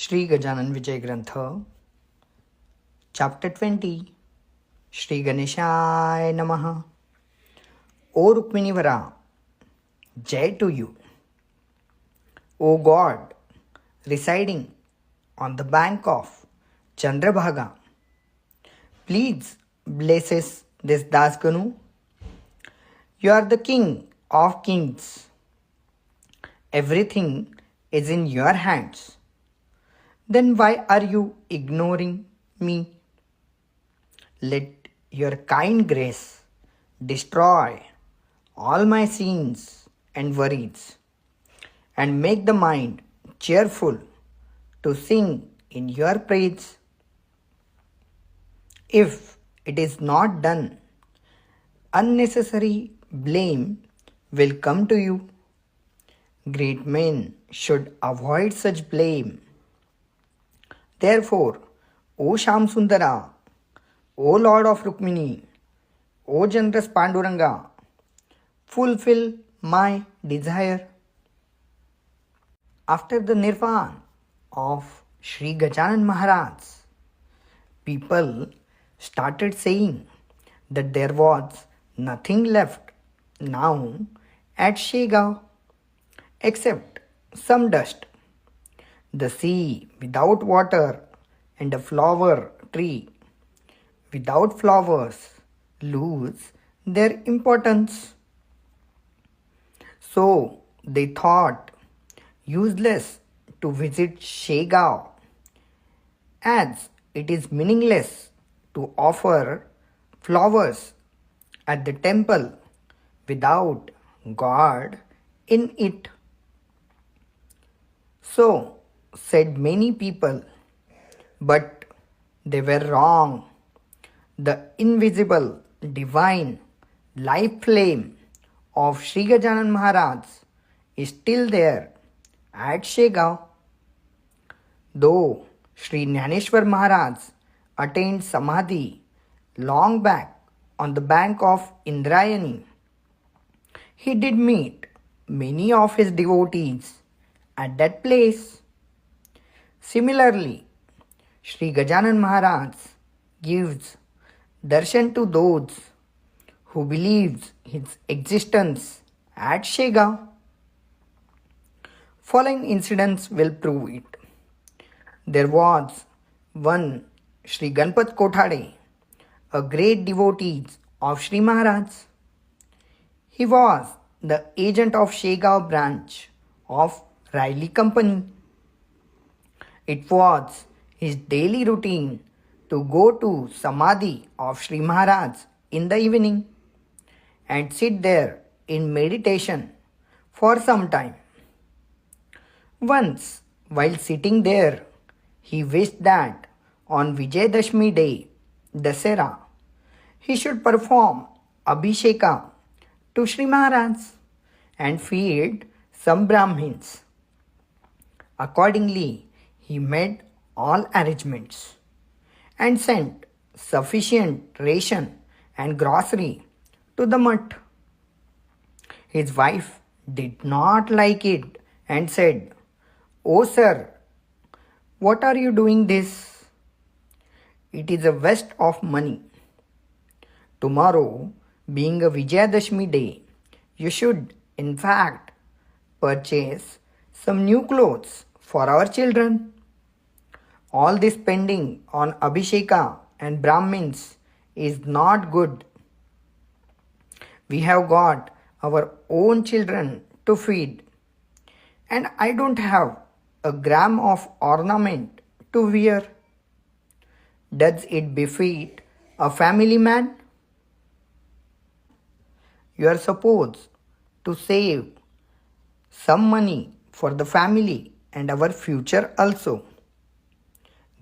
Shri Gajanan Vijay Granth, Chapter 20, Shri Ganeshaya Namaha. O Rukminivara, Jai to you. O God, residing on the bank of Chandrabhaga, please blesses this Dasganu. You are the King of Kings. Everything is in your hands. Then why are you ignoring me? Let your kind grace destroy all my sins and worries, and make the mind cheerful to sing in your praise. If it is not done, unnecessary blame will come to you. Great men should avoid such blame. Therefore, O Shamsundara, O Lord of Rukmini, O generous Panduranga, fulfill my desire. After the Nirvana of Shri Gajanan Maharaj, people started saying that there was nothing left now at Shegaon except some dust. The sea without water and a flower tree without flowers lose their importance. So they thought useless to visit Shegaon, as it is meaningless to offer flowers at the temple without God in it. So said many people, but they were wrong. The invisible divine life flame of Shri Gajanan Maharaj is still there at Shegaon. Though Shri Jnaneshwar Maharaj attained Samadhi long back on the bank of Indrayani, he did meet many of his devotees at that place. Similarly, Shri Gajanan Maharaj gives Darshan to those who believes his existence at Shegaon. Following incidents will prove it. There was one Shri Ganpat Kothade, a great devotee of Shri Maharaj. He was the agent of Shegaon branch of Riley Company. It was his daily routine to go to Samadhi of Shri Maharaj in the evening and sit there in meditation for some time. Once, while sitting there, he wished that on Vijay Dashmi day, Dasera, he should perform Abhisheka to Shri Maharaj and feed some Brahmins. Accordingly, he made all arrangements and sent sufficient ration and grocery to the mutt. His wife did not like it and said, "Oh sir, what are you doing this? It is a waste of money. Tomorrow, being a Vijayadashmi day, you should in fact purchase some new clothes for our children. All this spending on Abhisheka and Brahmins is not good. We have got our own children to feed, and I don't have a gram of ornament to wear. Does it befit a family man? You are supposed to save some money for the family and our future also."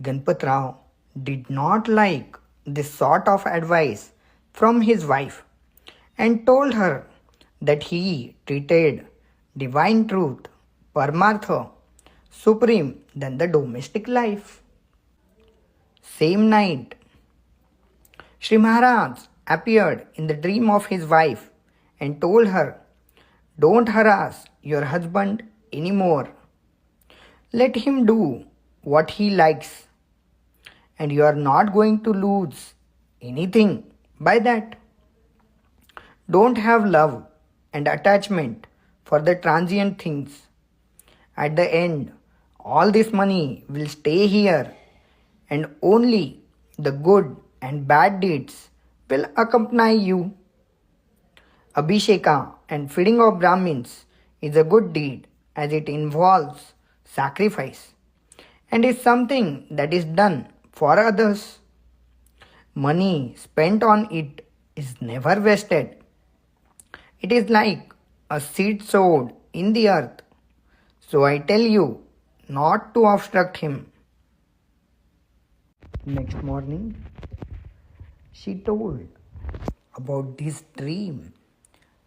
Ganpat Rao did not like this sort of advice from his wife and told her that he treated divine truth, Paramartha, supreme than the domestic life. Same night, Shri Maharaj appeared in the dream of his wife and told her, "Don't harass your husband anymore. Let him do what he likes, and you are not going to lose anything by that. Don't have love and attachment for the transient things. At the end, all this money will stay here, and only the good and bad deeds will accompany you. Abhisheka and feeding of Brahmins is a good deed as it involves sacrifice and is something that is done for others. Money spent on it is never wasted. It is like a seed sowed in the earth. So I tell you not to obstruct him. Next morning, she told about this dream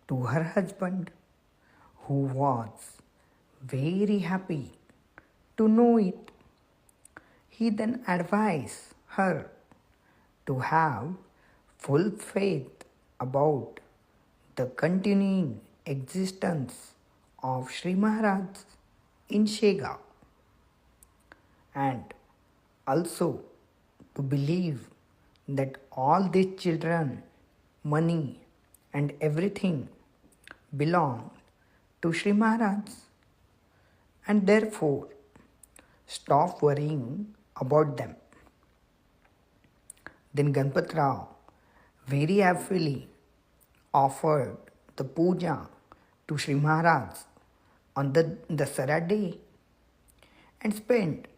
to her husband, who was very happy to know it. He then advised her to have full faith about the continuing existence of Shri Maharaj in Shegaon, and also to believe that all these children, money, and everything belong to Shri Maharaj, and therefore stop worrying about them. Then Ganpat Rao very happily offered the puja to Shri Maharaj on the Dasara day and spent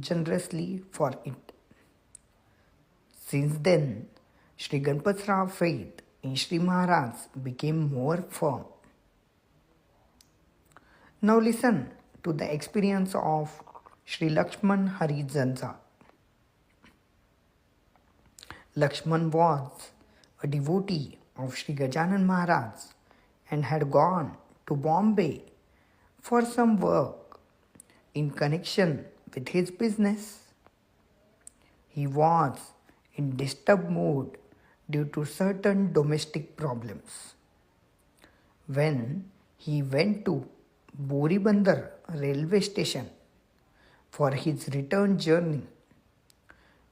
generously for it. Since then, Shri Ganpat Rao's faith in Shri Maharaj became more firm. Now listen to the experience of Shri Lakshman Harijansa. Lakshman was a devotee of Shri Gajanan Maharaj and had gone to Bombay for some work in connection with his business. He was in disturbed mood due to certain domestic problems. When he went to Boribandar railway station for his return journey,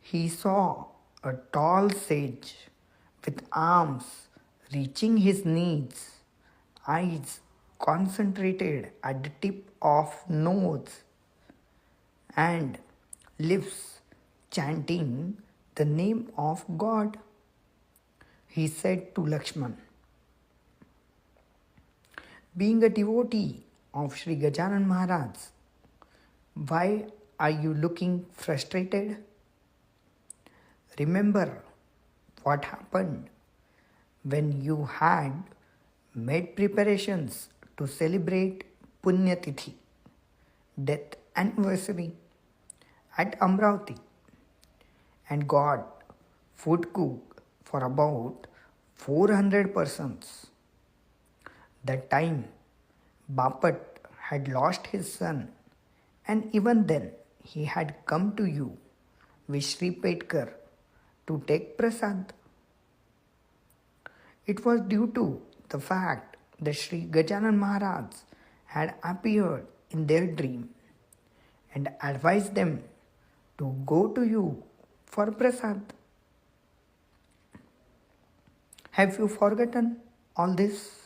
he saw a tall sage with arms reaching his knees, eyes concentrated at the tip of nose, and lips chanting the name of God. He said to Lakshman, being a devotee of Shri Gajanan Maharaj, why are you looking frustrated? Remember what happened when you had made preparations to celebrate Punyatithi, death anniversary, at Amravati, and got food cooked for about 400 persons. That time, Bapat had lost his son, and even then he had come to you with Sri Petkar to take prasad. It was due to the fact that Shri Gajanan Maharaj had appeared in their dream and advised them to go to you for prasad. Have you forgotten all this?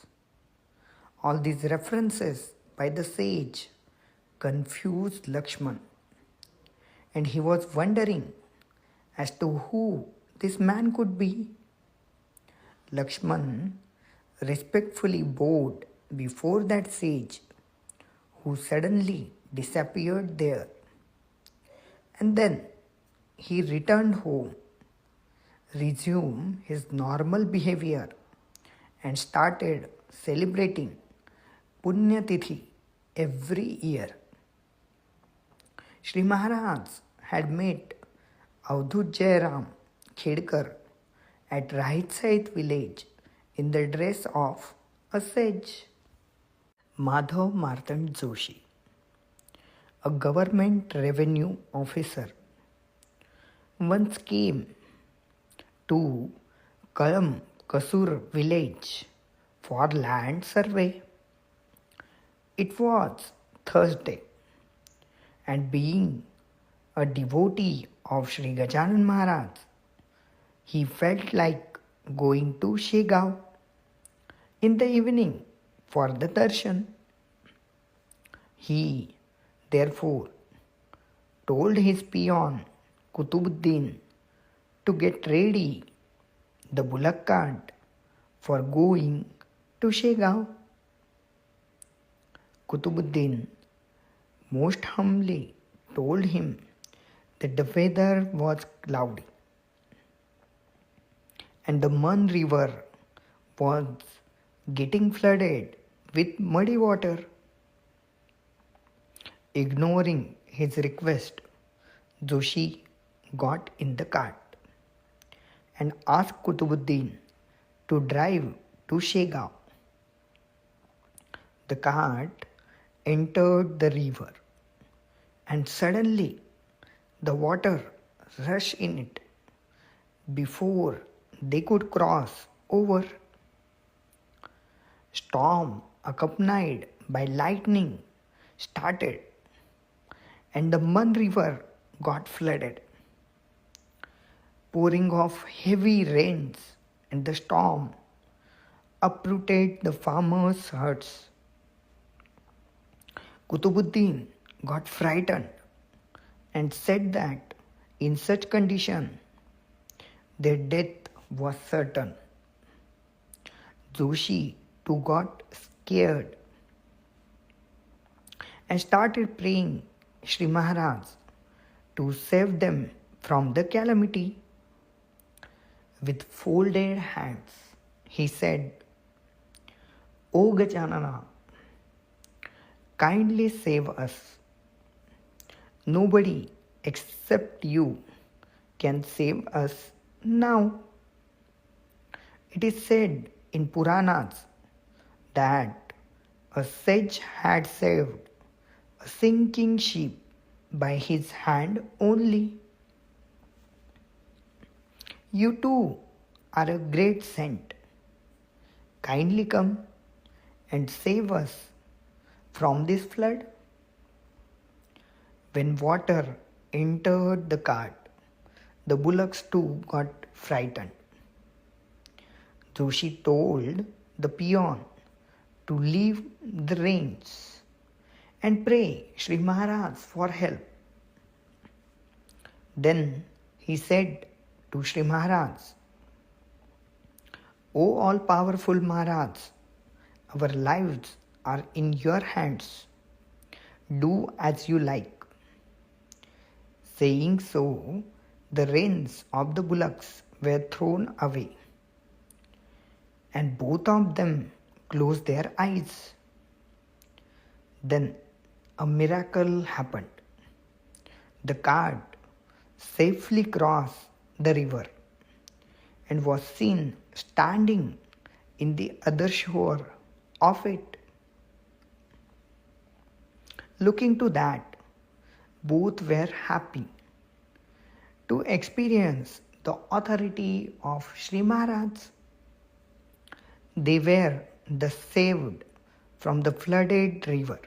All these references by the sage confused Lakshman, and he was wondering as to who this man could be. Lakshman respectfully bowed before that sage, who suddenly disappeared there. And then he returned home, resumed his normal behavior, and started celebrating Punyatithi every year. Shri Maharaj had met Avdut Jairam Khedkar at Rahitsait village in the dress of a sage. Madhav Martand Joshi, a government revenue officer, once came to Kalam Kasur village for land survey. It was Thursday, and being a devotee of Shri Gajanan Maharaj. He felt like going to Shegaon in the evening for the darshan. He therefore told his peon Kutubuddin to get ready the bullock cart for going to Shegaon. Kutubuddin most humbly told him that the weather was cloudy and the Mun river was getting flooded with muddy water. Ignoring his request, Joshi got in the cart and asked Kutubuddin to drive to Shegaon. The cart entered the river and suddenly the water rushed in it before they could cross over. Storm accompanied by lightning started and the Mun river got flooded. Pouring of heavy rains and the storm uprooted the farmers' huts. Kutubuddin got frightened and said that in such condition their death was certain. Joshi too got scared and started praying Shri Maharaj to save them from the calamity. With folded hands, he said, O Gajanana, kindly save us. Nobody except you can save us now. It is said in Puranas that a sage had saved a sinking ship by his hand only. You too are a great saint. Kindly come and save us from this flood. When water entered the cart, the bullocks too got frightened. Joshi told the peon to leave the reins and pray Shri Maharaj for help. Then he said to Shri Maharaj, O all-powerful Maharaj, our lives are in your hands. Do as you like. Saying so, the reins of the bullocks were thrown away, and both of them closed their eyes. Then a miracle happened. The cart safely crossed the river and was seen standing in the other shore of it. Looking to that, both were happy to experience the authority of Shri Maharaj. They were thus saved from the flooded river.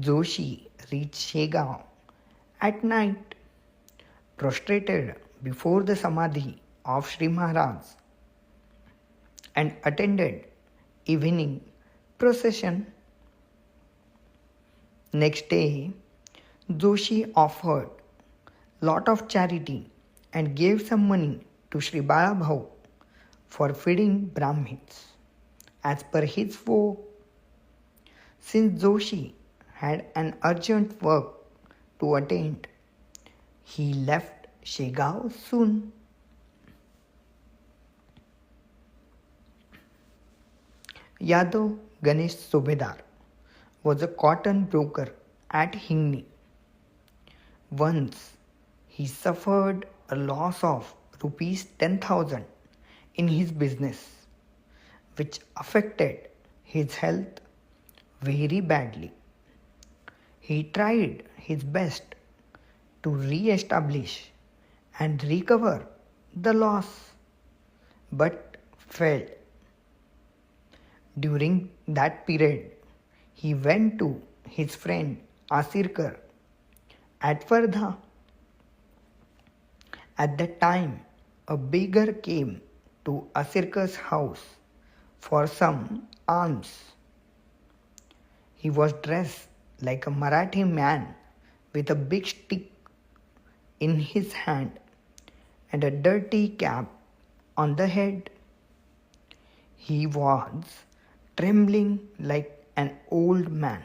Joshi reached Shegaon at night, prostrated before the Samadhi of Shri Maharaj, and attended evening procession. Next day, Joshi offered lot of charity and gave some money to Shri Balabhau for feeding Brahmins as per his vow. Since Joshi had an urgent work to attend, he left Shegaon soon. Yadav Ganesh Subedar was a cotton broker at Hingni. Once he suffered a loss of rupees 10,000 in his business, which affected his health very badly. He tried his best to re-establish and recover the loss, but failed. During that period, he went to his friend Asirkar at Vardha. At that time, a beggar came to Asirkar's house for some alms. He was dressed like a Marathi man with a big stick in his hand and a dirty cap on the head. He was trembling like an old man.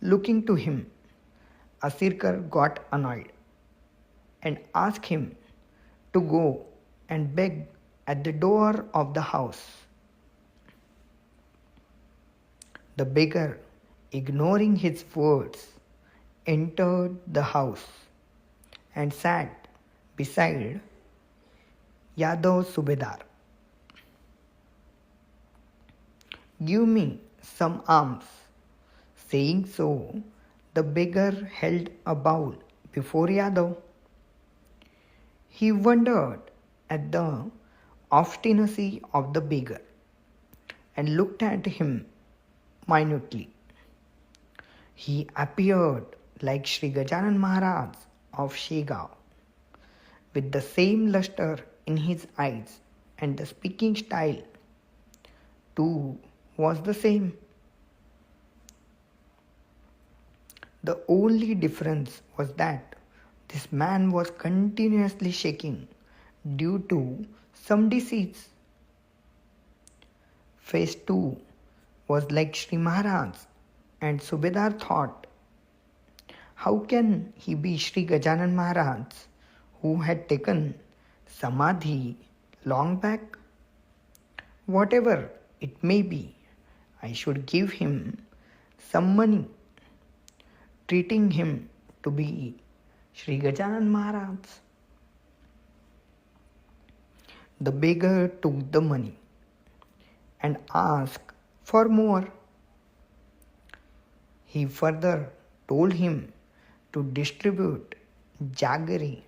Looking to him, Asirkar got annoyed and asked him to go and beg at the door of the house. The beggar, ignoring his words, entered the house and sat beside Yadav Subedar. "Give me some alms." Saying so, the beggar held a bowl before Yadav. He wondered at the obstinacy of the beggar and looked at him minutely. He appeared like Shri Gajanan Maharaj of Shegaon, with the same luster in his eyes, and the speaking style too was the same. The only difference was that this man was continuously shaking due to some disease. Face 2 was like Shri Maharaj, and Subedar thought, how can he be Shri Gajanan Maharaj who had taken Samadhi long back? Whatever it may be, I should give him some money, treating him to be Shri Gajanan Maharaj. The beggar took the money and asked for more. He further told him to distribute jaggery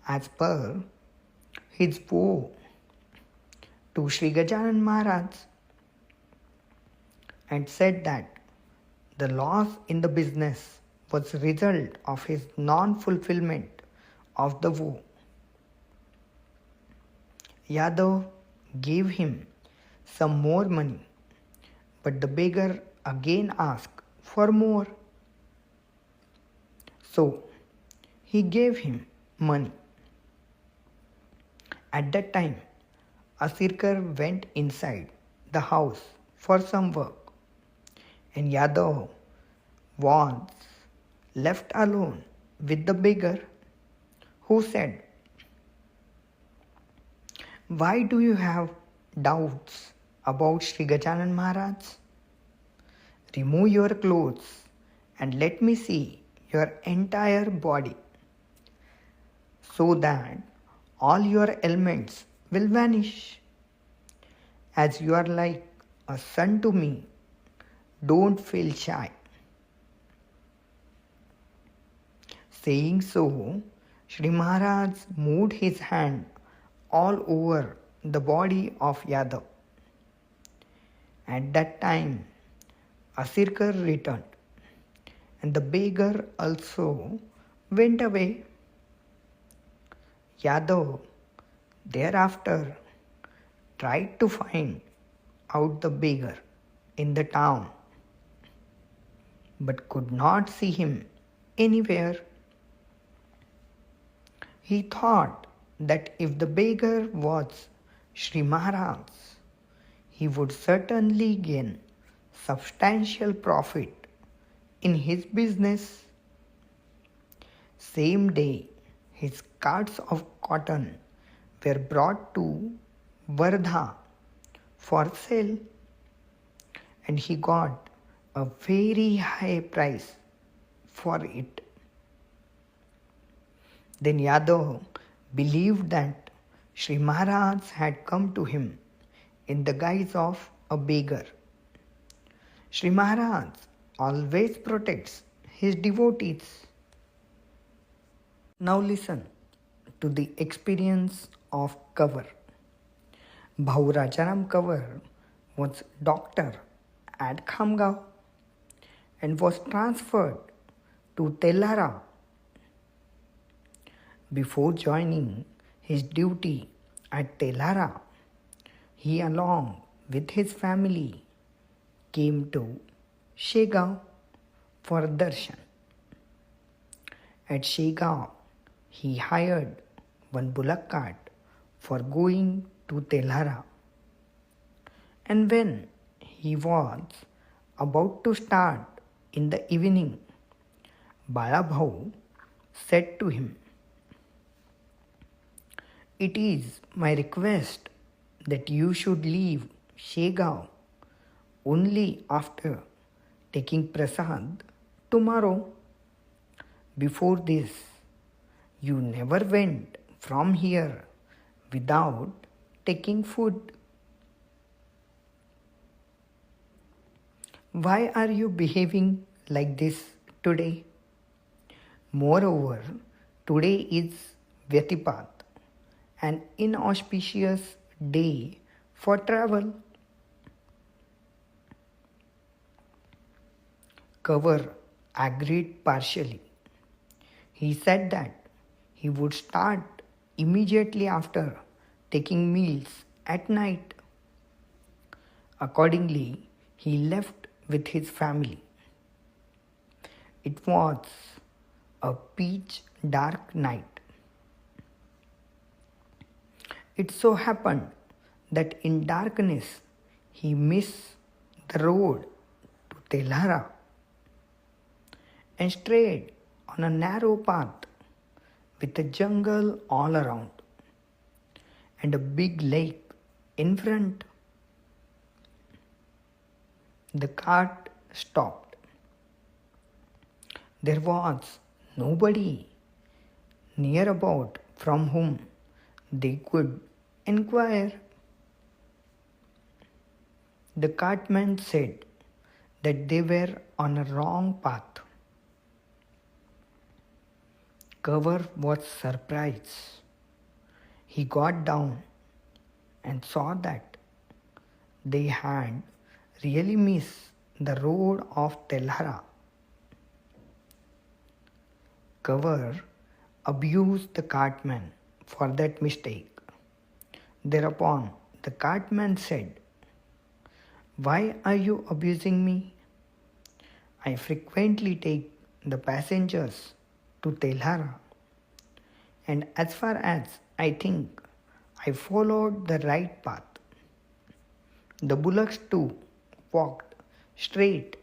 as per his vow to Shri Gajanan Maharaj, and said that the loss in the business was a result of his non-fulfillment of the vow. Yadav gave him some more money, but the beggar again asked for more. So he gave him money. At that time, Asirkar went inside the house for some work, and Yadav was left alone with the beggar, who said, "Why do you have doubts about Shri Gajanan Maharaj? Remove your clothes and let me see your entire body, so that all your ailments will vanish. As you are like a son to me, don't feel shy." Saying so, Shri Maharaj moved his hand all over the body of Yadav. At that time, Asirkar returned, and the beggar also went away. Yadav thereafter tried to find out the beggar in the town, but could not see him anywhere. He thought that if the beggar was Shri Maharaj, he would certainly gain substantial profit in his business. Same day, his carts of cotton were brought to Vardha for sale, and he got a very high price for it. Then Yadav believed that Shri Maharaj had come to him in the guise of a beggar. Shri Maharaj always protects his devotees. Now listen to the experience of Kanwar. Bhau Rajaram Kanwar was doctor at Khamgaon and was transferred to Telhara. Before joining his duty at Telhara, he along with his family came to Shegaon for darshan. At Shegaon, he hired one bullock cart for going to Telhara. And when he was about to start in the evening, Balabhau said to him, "It is my request that you should leave Shegaon only after taking prasad tomorrow. Before this, you never went from here without taking food. Why are you behaving like this today? Moreover, today is Vyatipat, an inauspicious day for travel." Kavar agreed partially. He said that he would start immediately after taking meals at night. Accordingly, he left with his family. It was a pitch dark night. It so happened that in darkness he missed the road to Telhara and strayed on a narrow path with a jungle all around and a big lake in front. The cart stopped. There was nobody near about from whom they could inquire. The cartman said that they were on a wrong path. Kavar was surprised. He got down and saw that they had really missed the road of Telhara. Kavar abused the cartman for that mistake. Thereupon the cartman said, "Why are you abusing me? I frequently take the passengers to Telhara, and as far as I think, I followed the right path." The bullocks too walked straight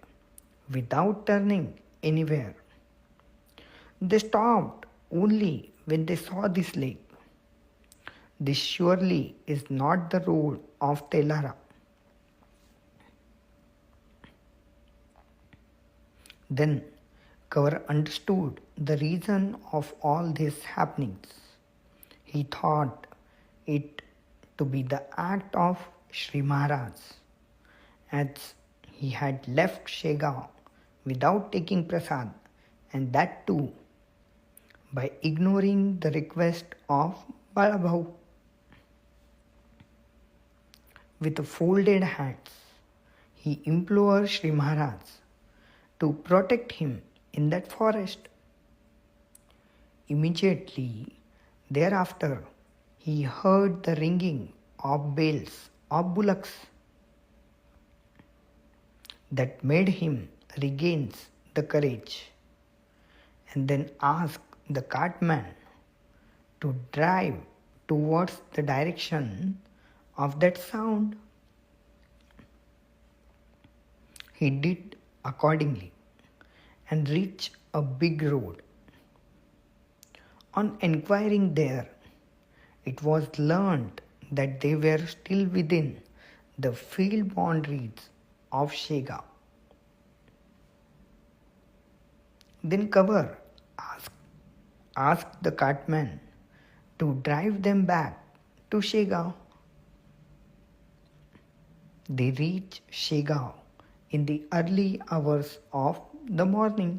without turning anywhere. They stopped only when they saw this lake. This surely is not the road of Telhara. Then Kavar understood the reason of all these happenings. He thought it to be the act of Shri Maharaj, as he had left Shegaon without taking prasad, and that too by ignoring the request of Balabhau. With folded hands, he implored Shri Maharaj to protect him in that forest. Immediately thereafter, he heard the ringing of bells of bullocks. That made him regain the courage, and then asked the cartman to drive towards the direction of that sound. He did accordingly and reached a big road. On inquiring there, it was learnt that they were still within the field boundaries of Shegaon. Then Kavar asked the cartman to drive them back to Shegaon. They reached Shegaon in the early hours of the morning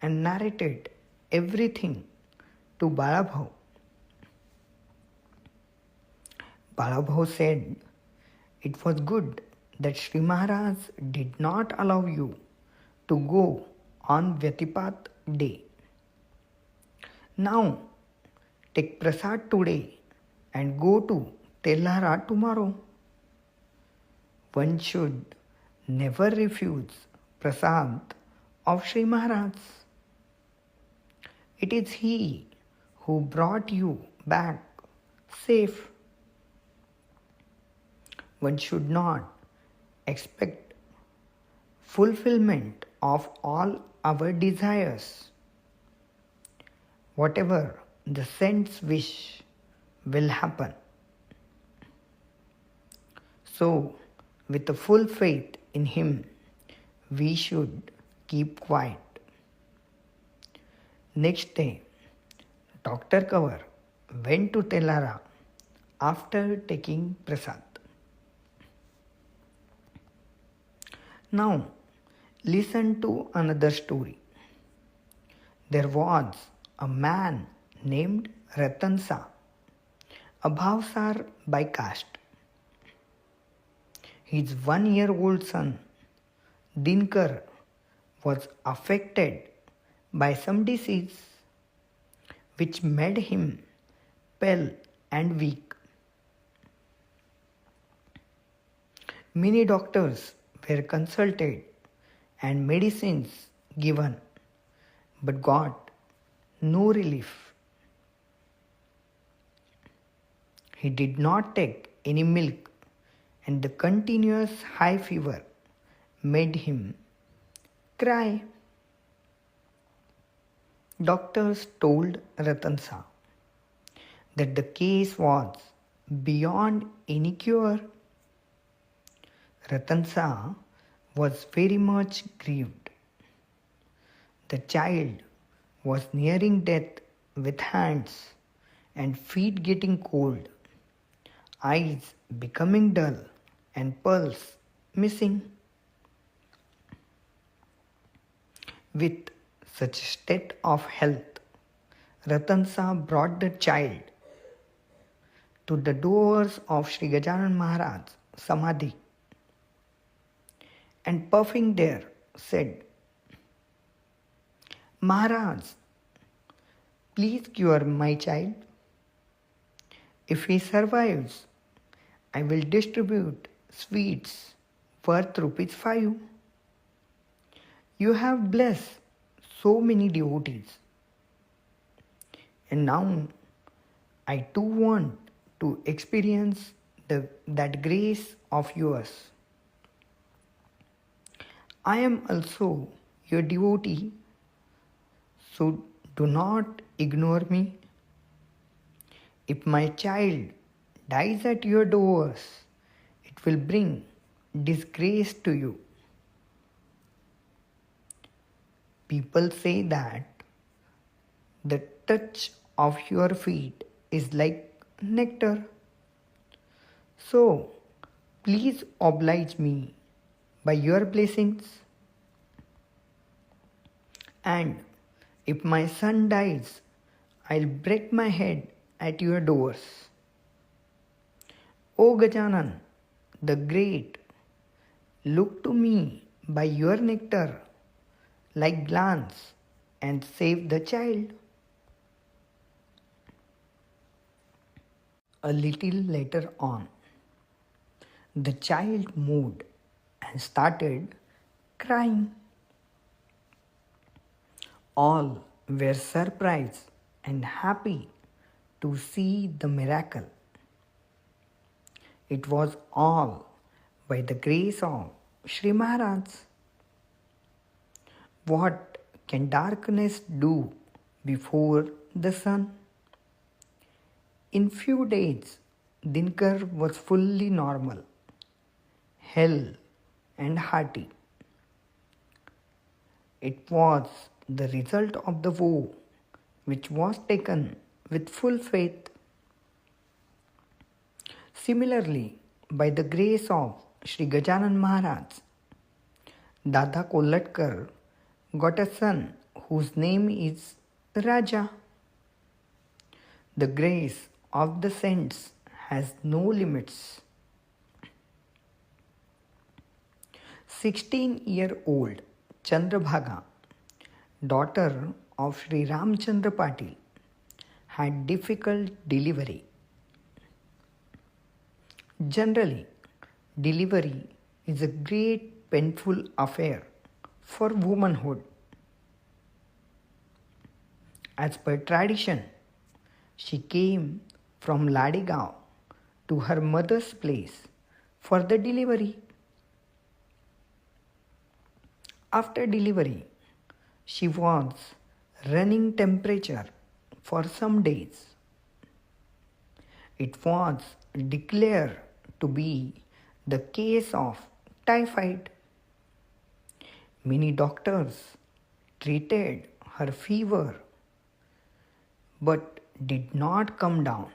and narrated everything to Balabhau. Balabhau said, "It was good that Shri Maharaj did not allow you to go on Vyatipat day. Now, take prasad today and go to Telhara tomorrow. One should never refuse prasad of Shri Maharaj. It is he who brought you back safe. One should not expect fulfillment of all our desires. Whatever the saints wish will happen. So, with a full faith in him, we should keep quiet. Next day, Dr. Kaur went to Telara after taking prasad. Now, listen to another story. There was a man named Ratansa, a Bhavsar by caste. His 1-year-old son, Dinkar, was affected by some disease which made him pale and weak. Many doctors were consulted and medicines given, but got no relief. He did not take any milk, and the continuous high fever made him cry. Doctors told Ratansa that the case was beyond any cure. Ratansa was very much grieved. The child was nearing death with hands and feet getting cold, eyes becoming dull, and pulse missing. With such state of health, Ratansa brought the child to the doors of Shri Gajanan Maharaj Samadhi and puffing there said, Maharaj, please cure my child. If he survives, I will distribute sweets worth ₹5. You have blessed so many devotees, and now I too want to experience that grace of yours. I am also your devotee, so do not ignore me. If my child dies at your doors, it will bring disgrace to you. People say that the touch of your feet is like nectar. So, please oblige me by your blessings. And if my son dies, I'll break my head at your doors. O Gajanan, the Great, look to me by your nectar like glance and save the child. A little later on, the child moved and started crying. All were surprised and happy to see the miracle. It was all by the grace of Shri Maharaj. What can darkness do before the sun? In few days, Dinkar was fully normal, hale and hearty. It was the result of the vow which was taken with full faith. Similarly, by the grace of Shri Gajanan Maharaj, Dada Kolatkar got a son whose name is Raja. The grace of the saints has no limits. 16-year-old Chandrabhaga daughter of Sri Ramchandra Patil, had difficult delivery. Generally, delivery is a great painful affair for womanhood. As per tradition, she came from Ladegaon to her mother's place for the delivery. After delivery, she was running temperature for some days. It was declared to be the case of typhoid. Many doctors treated her fever but did not come down.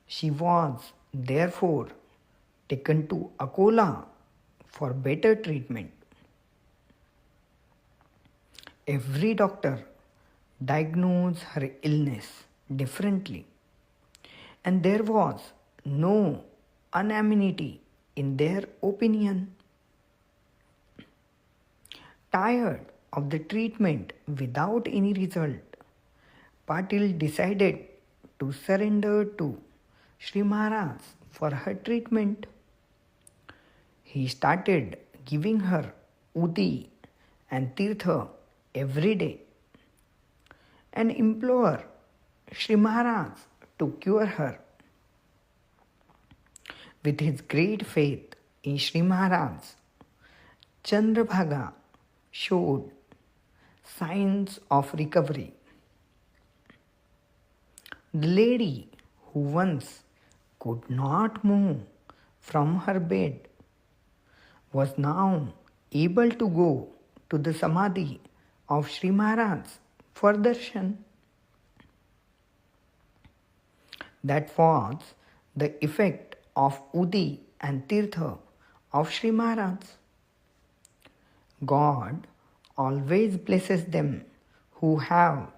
She was therefore taken to Akola for better treatment. Every doctor diagnosed her illness differently, and there was no unanimity in their opinion. Tired of the treatment without any result, Patil decided to surrender to Shri Maharaj for her treatment. He started giving her Udi and Tirtha every day and implored Shri Maharaj to cure her. With his great faith in Shri Maharaj, Chandrabhaga showed signs of recovery. The lady who once could not move from her bed was now able to go to the Samadhi of Shri Maharaj for darshan. That was the effect of Udi and Tirtha of Shri Maharaj. God always blesses them who have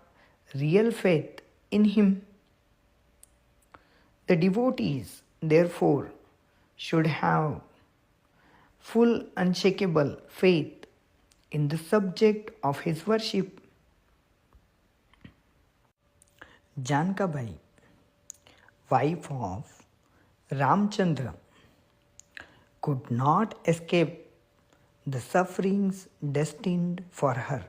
real faith in Him. The devotees, therefore, should have full unshakable faith in the subject of his worship. Jankabai, wife of Ramchandra, could not escape the sufferings destined for her.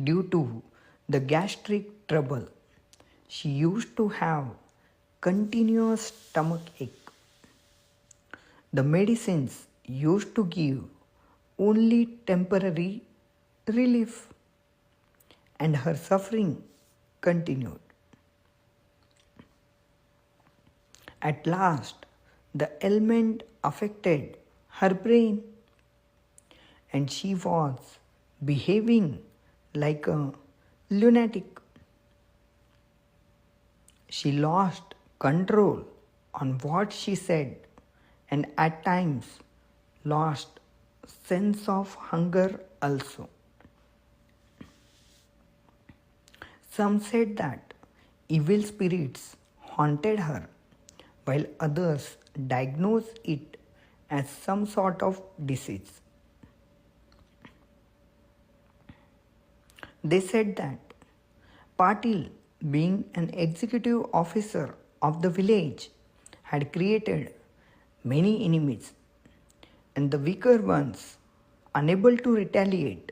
Due to the gastric trouble, she used to have continuous stomach ache. The medicines used to give only temporary relief, and her suffering continued. At last, the ailment affected her brain, and she was behaving like a lunatic. She lost control on what she said, and at times lost sense of hunger also. Some said that evil spirits haunted her, while others diagnosed it as some sort of disease. They said that Patil, being an executive officer of the village, had created many enemies, and the weaker ones, unable to retaliate,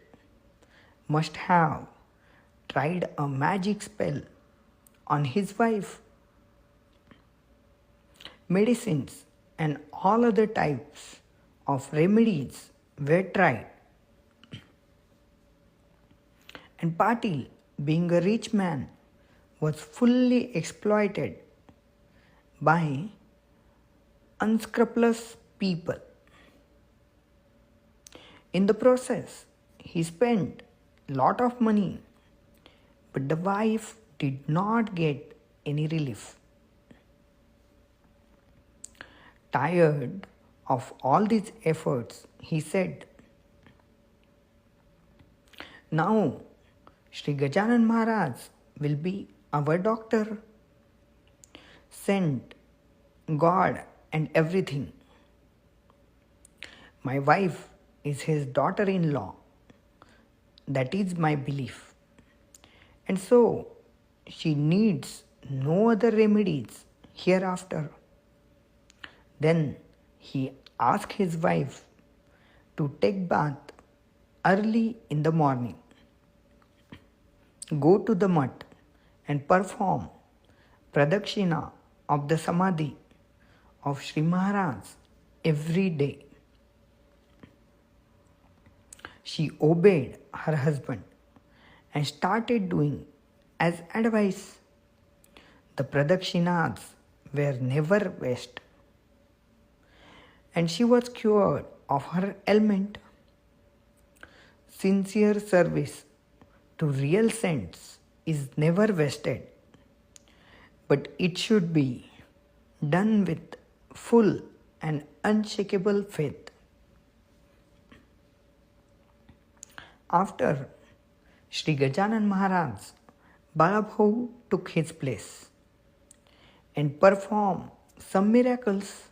must have tried a magic spell on his wife. Medicines and all other types of remedies were tried, and Patil, being a rich man, was fully exploited by unscrupulous people. In the process, he spent a lot of money, but the wife did not get any relief. Tired of all these efforts, he said, "Now Shri Gajanan Maharaj will be our doctor. Send God and everything." My wife is his daughter-in-law. That is my belief. And so she needs no other remedies hereafter. Then he asked his wife to take bath early in the morning, go to the mutt and perform pradakshina of the samadhi of Shri Maharaj every day. She obeyed her husband and started doing as advised. The pradakshinas were never waste, and she was cured of her ailment. Sincere service to real saints is never wasted, but it should be done with full and unshakable faith. After Shri Gajanan Maharaj, Balabhau took his place and performed some miracles.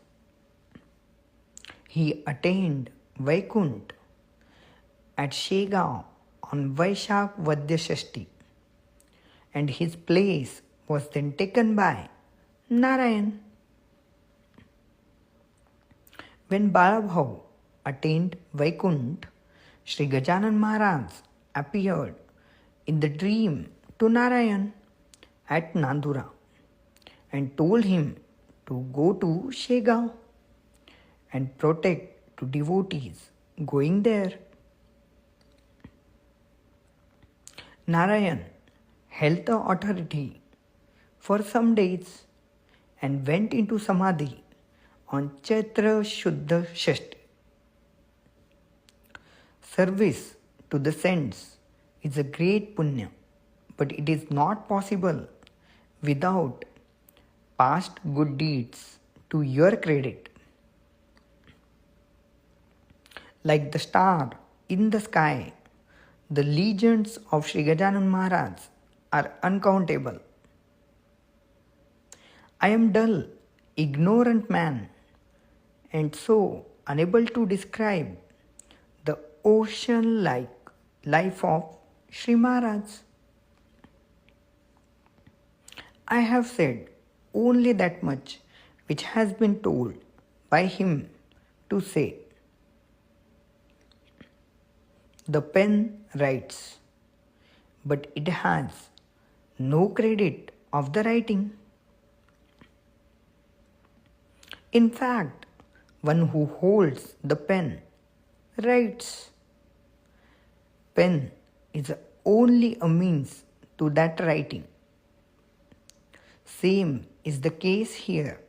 He attained Vaikunt at Shegaon on Vaishak Vadya Shashti, and his place was then taken by Narayan. When Balabhau attained Vaikunt, Shri Gajanan Maharaj appeared in the dream to Narayan at Nandura and told him to go to Shegaon and protect to devotees going there. Narayan held the authority for some days and went into Samadhi on Chaitra Shuddha Shashti. Service to the saints is a great punya, but it is not possible without past good deeds to your credit. Like the star in the sky, the legions of Shri Gajanan Maharaj are uncountable. I am dull, ignorant man, and so unable to describe the ocean-like life of Shri Maharaj. I have said only that much which has been told by him to say. The pen writes, but it has no credit of the writing. In fact, one who holds the pen writes. Pen is only a means to that writing. Same is the case here.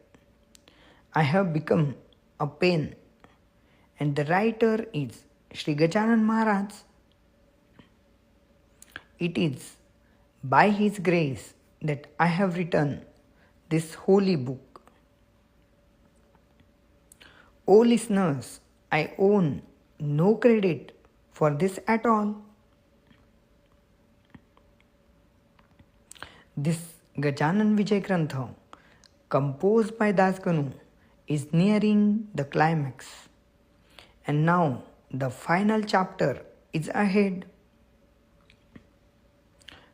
I have become a pen, and the writer is Shri Gajanan Maharaj. It is by his grace that I have written this holy book. O listeners, I own no credit for this at all. This Gajanan Vijay Granth, composed by Das Ganu, is nearing the climax. And now the final chapter is ahead.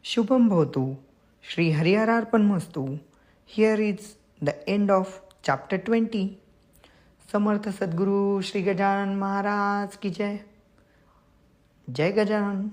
Shubham Bhavatu, Shri Hariyararpanmastu. Here is the end of chapter 20. समर्थ सद्गुरु श्री गजानन महाराज की जय. जय गजानन.